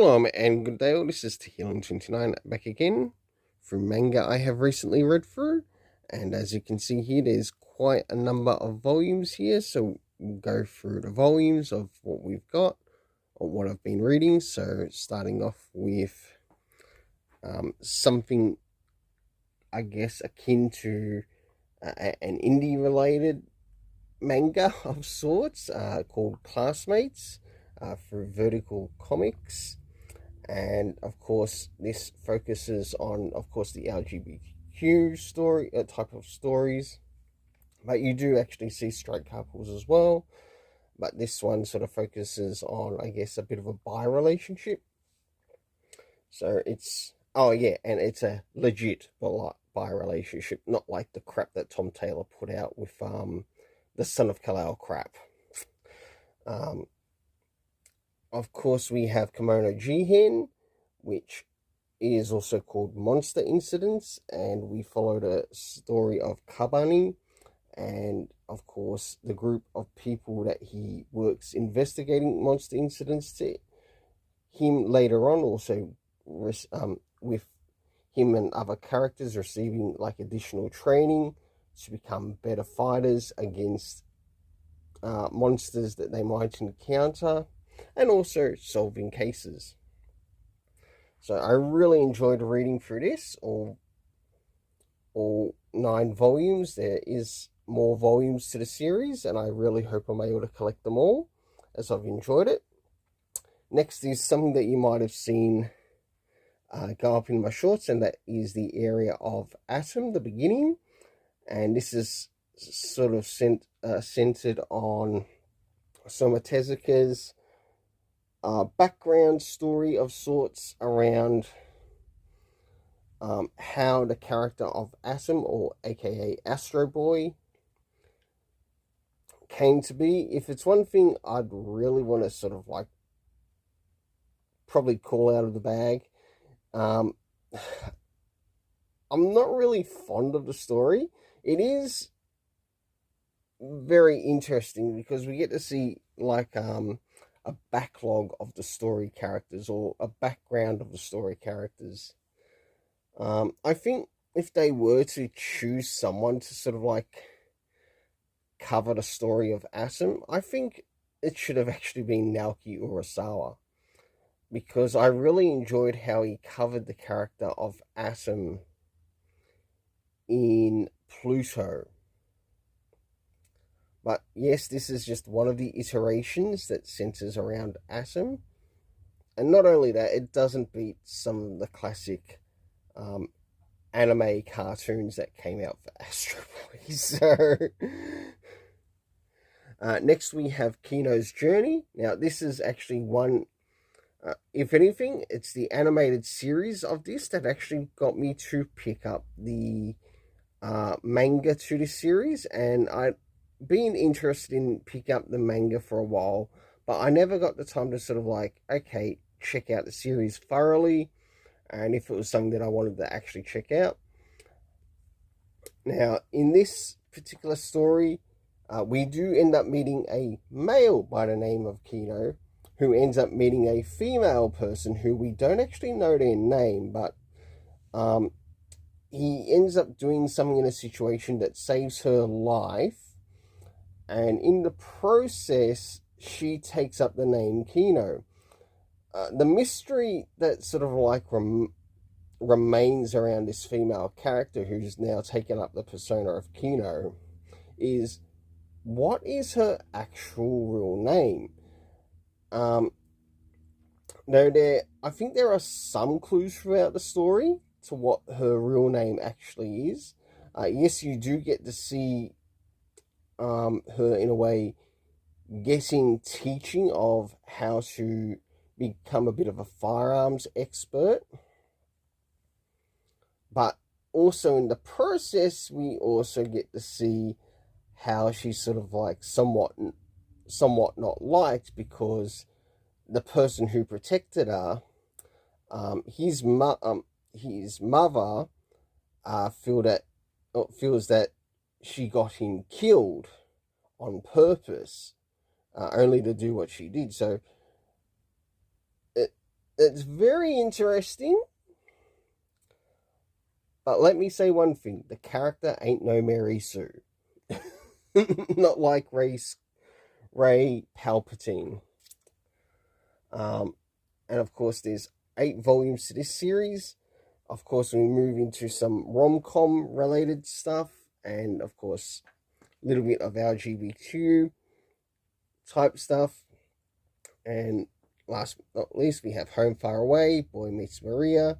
Shalom and good day all. This is Healing29 back again through manga I have recently read through. And as you can see here, there's quite a number of volumes here. So we'll go through the volumes of what we've got or what I've been reading. So starting off with something, I guess, akin to an indie related manga of sorts called Classmates through Vertical Comics. And of course this focuses on, of course, the LGBTQ story type of stories, but you do actually see straight couples as well. But this one sort of focuses on, I guess, a bit of a bi relationship. So it's, oh yeah, and it's a legit bi relationship, not like the crap that Tom Taylor put out with the Son of Kal-El crap. Of course, we have Kimono Jihen, which is also called Monster Incidents, and we follow the story of Kabani, and of course the group of people that he works investigating monster incidents to. Him later on also with him and other characters receiving like additional training to become better fighters against monsters that they might encounter, and also solving cases. So I really enjoyed reading through this, all 9 volumes. There is more volumes to the series, and I really hope I'm able to collect them all, as I've enjoyed it. Next is something that you might have seen go up in my shorts, and that is the area of Atom, the beginning. And this is sort of centered on Soma Tezuka's background story of sorts around how the character of Atom, or aka Astro Boy, came to be. If it's one thing I'd really want to sort of like probably call out of the bag, I'm not really fond of the story. It is very interesting because we get to see like a backlog of the story characters, or a background of the story characters. I think if they were to choose someone to sort of like cover the story of Atom, I think it should have actually been Naoki Urasawa, because I really enjoyed how he covered the character of Atom in Pluto. But yes, this is just one of the iterations that centers around Atom. And not only that, it doesn't beat some of the classic anime cartoons that came out for Astro Boy. So, next we have Kino's Journey. Now, this is actually one, if anything, it's the animated series of this that actually got me to pick up the manga to this series. And I've been interested in picking up the manga for a while, but I never got the time to sort of like, okay, check out the series thoroughly, and if it was something that I wanted to actually check out. Now, in this particular story, we do end up meeting a male by the name of Kino, who ends up meeting a female person who we don't actually know their name, but he ends up doing something in a situation that saves her life, and in the process, she takes up the name Kino. The mystery that sort of like remains around this female character, who's now taken up the persona of Kino, is what is her actual real name? I think there are some clues throughout the story to what her real name actually is. Yes, you do get to see her in a way getting teaching of how to become a bit of a firearms expert, but also in the process we also get to see how she's sort of like somewhat not liked, because the person who protected her, his mother feels that she got him killed on purpose, only to do what she did. So It's very interesting, but let me say one thing: the character ain't no Mary Sue, not like Ray Palpatine. Um, and of course, there's 8 volumes to this series. Of course, we move into some rom-com related stuff, and of course, a little bit of LGBTQ type stuff. And last but not least, we have Home Far Away, Boy Meets Maria,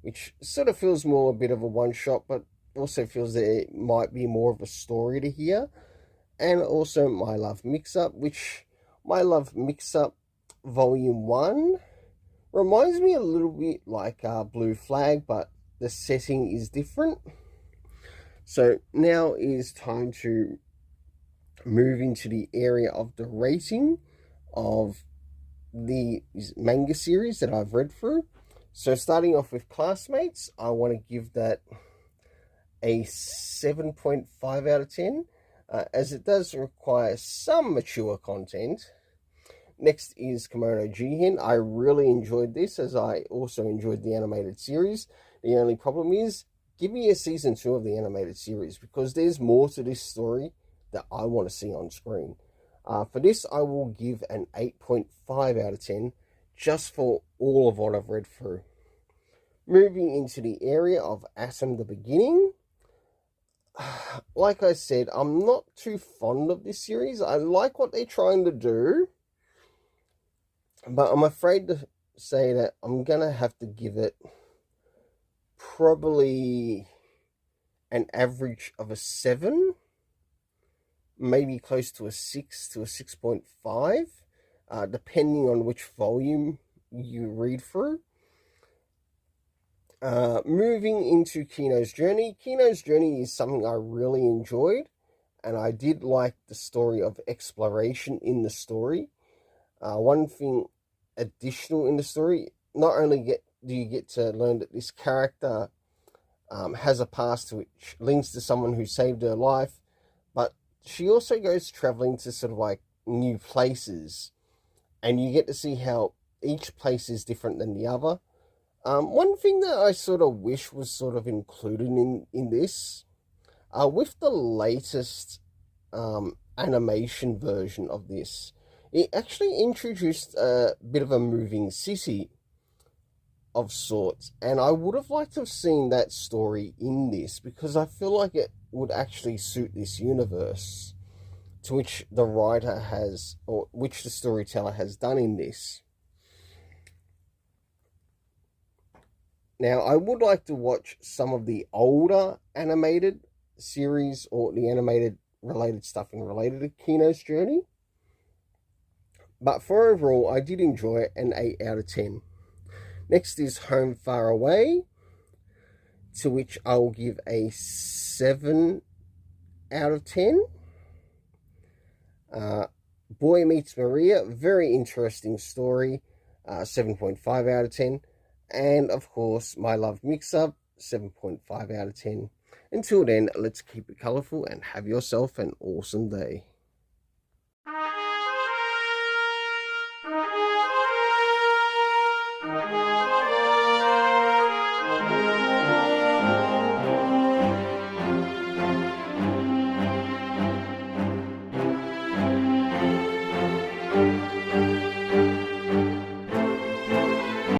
which sort of feels more a bit of a one-shot, but also feels that it might be more of a story to hear. And also My Love Mix-Up, which My Love Mix-Up Volume 1 reminds me a little bit like Blue Flag, but the setting is different. So now is time to move into the area of the rating of the manga series that I've read through. So starting off with Classmates, I want to give that a 7.5 out of 10, as it does require some mature content. Next is Kimono Jihen. I really enjoyed this, as I also enjoyed the animated series. The only problem is, give me a season 2 of the animated series, because there's more to this story that I want to see on screen. For this, I will give an 8.5 out of 10, just for all of what I've read through. Moving into the area of Atom the Beginning. Like I said, I'm not too fond of this series. I like what they're trying to do, but I'm afraid to say that I'm going to have to give it probably an average of a 7, maybe close to a 6 to a 6.5, depending on which volume you read through. Moving into Kino's Journey. Kino's Journey is something I really enjoyed, and I did like the story of exploration in the story. One thing additional in the story, not only do you get to learn that this character has a past which links to someone who saved her life, but she also goes traveling to sort of like new places, and you get to see how each place is different than the other. One thing that I sort of wish was sort of included in this, with the latest animation version of this, it actually introduced a bit of a moving city of sorts, and I would have liked to have seen that story in this, because I feel like it would actually suit this universe to which the writer has, or which the storyteller has done in this. Now, I would like to watch some of the older animated series, or the animated related stuff and related to Kino's Journey. But for overall, I did enjoy it, an 8 out of 10. Next is Home Far Away, to which I will give a 7 out of 10. Boy Meets Maria, very interesting story, 7.5 out of 10. And of course, My Love Mix-Up, 7.5 out of 10. Until then, let's keep it colourful and have yourself an awesome day.